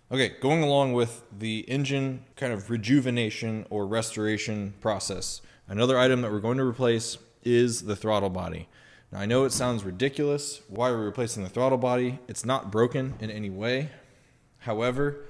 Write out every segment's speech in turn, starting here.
Okay, going along with the engine kind of rejuvenation or restoration process, another item that we're going to replace is the throttle body. Now, I know it sounds ridiculous. Why are we replacing the throttle body? It's not broken in any way. However,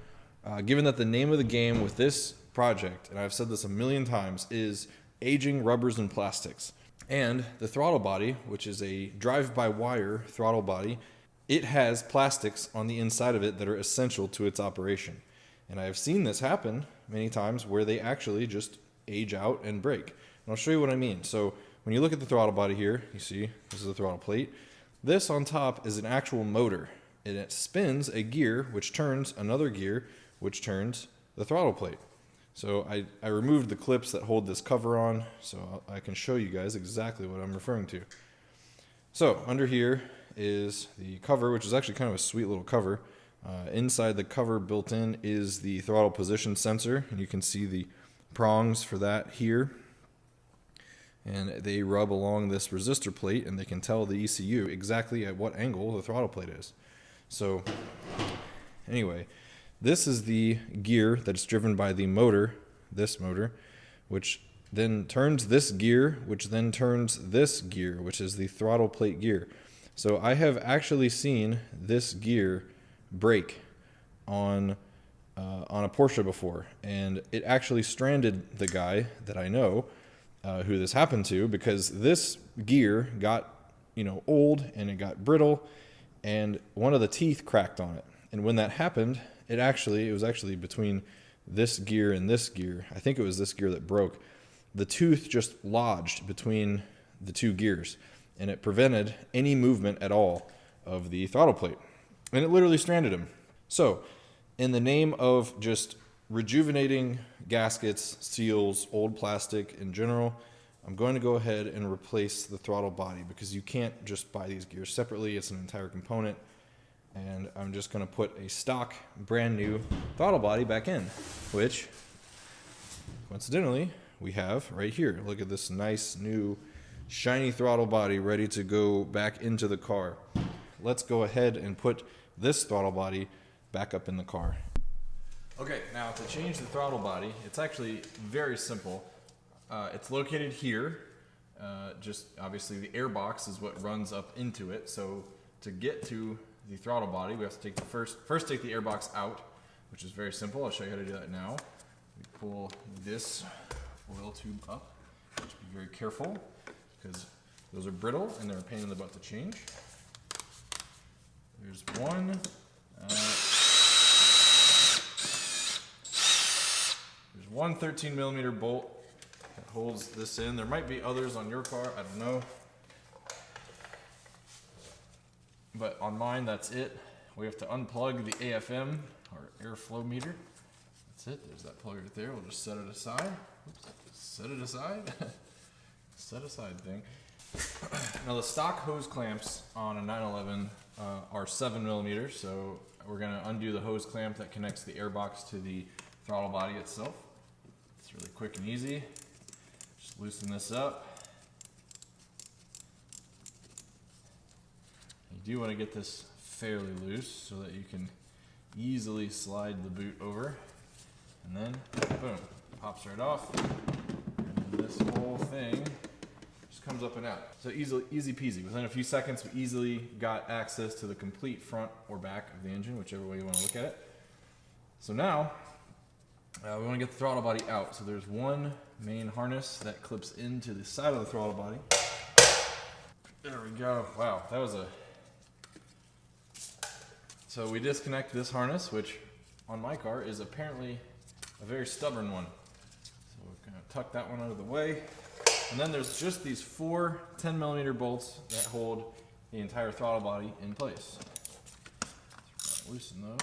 given that the name of the game with this project, and I've said this a million times, is aging rubbers and plastics, and the throttle body, which is a drive-by-wire throttle body, it has plastics on the inside of it that are essential to its operation. And I have seen this happen many times where they actually just age out and break. And I'll show you what I mean. So when you look at the throttle body here, you see this is the throttle plate. This on top is an actual motor, and it spins a gear which turns another gear which turns the throttle plate. So I removed the clips that hold this cover on so I can show you guys exactly what I'm referring to. So under here is the cover, which is actually kind of a sweet little cover. Inside the cover built in is the throttle position sensor, and you can see the prongs for that here. And they rub along this resistor plate, and they can tell the ECU exactly at what angle the throttle plate is. So anyway, this is the gear that's driven by the motor, this motor, which then turns this gear, which then turns this gear, which is the throttle plate gear. So I have actually seen this gear break on a Porsche before, and it actually stranded the guy that I know who this happened to, because this gear got old and it got brittle, and one of the teeth cracked on it. And when that happened, it was actually between this gear and this gear. I think it was this gear that broke. The tooth just lodged between the two gears, and it prevented any movement at all of the throttle plate. And it literally stranded him. So, in the name of just rejuvenating gaskets, seals, old plastic in general, I'm going to go ahead and replace the throttle body, because you can't just buy these gears separately. It's an entire component. And I'm just going to put a stock, brand new throttle body back in, which, coincidentally, we have right here. Look at this nice new shiny throttle body ready to go back into the car. Let's go ahead and put this throttle body back up in the car. Okay, now to change the throttle body, it's actually very simple. It's located here. Just obviously the air box is what runs up into it. So to get to the throttle body, we have to take the first take the air box out, which is very simple. I'll show you how to do that now. We pull this oil tube up. Just be very careful, because those are brittle and they're a pain in the butt to change. There's one. There's one 13mm bolt that holds this in. There might be others on your car, I don't know. But on mine, that's it. We have to unplug the AFM, or airflow meter. That's it. There's that plug right there. We'll just set it aside. Oops. Set it aside. Set aside thing. Now the stock hose clamps on a 911 are 7mm, so we're going to undo the hose clamp that connects the airbox to the throttle body itself. It's really quick and easy. Just loosen this up. You do want to get this fairly loose so that you can easily slide the boot over, and then boom, pops right off, and this whole thing just comes up and out. So easy peasy. Within a few seconds, we easily got access to the complete front or back of the engine, whichever way you want to look at it. So now we want to get the throttle body out. So there's one main harness that clips into the side of the throttle body. There we go. Wow, that was a... So we disconnect this harness, which on my car is apparently a very stubborn one. So we're going to tuck that one out of the way. And then there's just these 4 10mm bolts that hold the entire throttle body in place. So we're going to loosen those.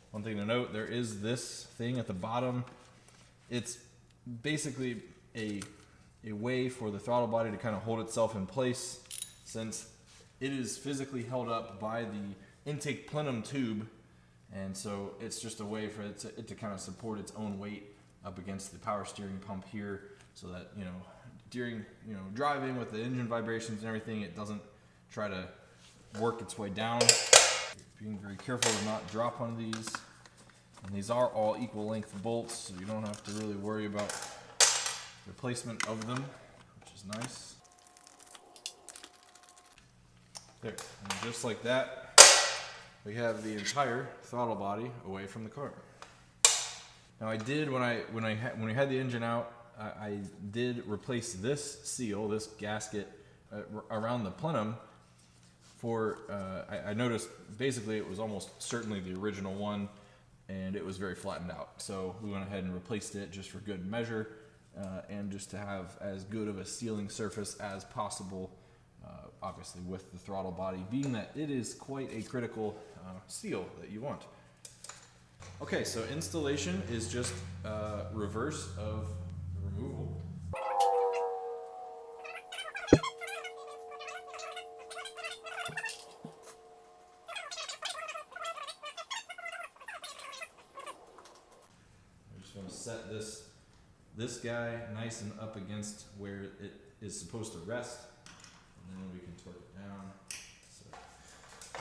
One thing to note, there is this thing at the bottom. It's basically a way for the throttle body to kind of hold itself in place, since it is physically held up by the intake plenum tube, and so it's just a way for it to kind of support its own weight up against the power steering pump here, so that during driving with the engine vibrations and everything, it doesn't try to work its way down. Being very careful to not drop one of these. And these are all equal length bolts, so you don't have to really worry about the placement of them, which is nice. There, and just like that, we have the entire throttle body away from the car. Now I did, when we had the engine out, I did replace this seal, this gasket around the plenum for, I noticed basically it was almost certainly the original one, and it was very flattened out. So we went ahead and replaced it just for good measure, and just to have as good of a sealing surface as possible, obviously with the throttle body, being that it is quite a critical seal that you want. Okay, so installation is just reverse of the removal. I'm just going to set this guy nice and up against where it is supposed to rest, and then we can torque it down. So,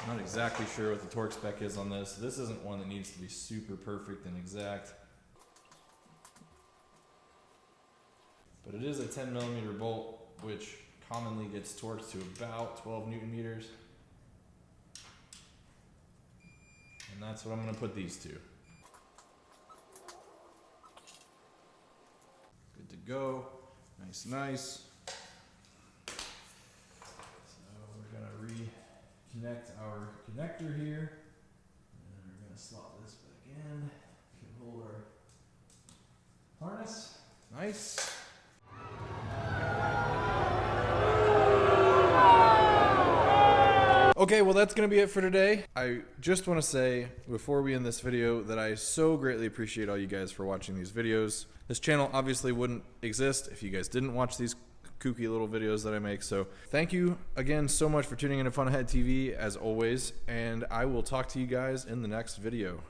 I'm not exactly sure what the torque spec is on this. This isn't one that needs to be super perfect and exact, but it is a 10mm bolt, which commonly gets torqued to about 12 Newton meters. And that's what I'm going to put these to. Good to go. Nice, nice. So we're going to reconnect our connector here. And we're going to slot this back in. We can hold our harness. Nice. Okay, well that's going to be it for today. I just want to say before we end this video that I so greatly appreciate all you guys for watching these videos. This channel obviously wouldn't exist if you guys didn't watch these kooky little videos that I make. So thank you again so much for tuning in to Funhead TV as always, and I will talk to you guys in the next video.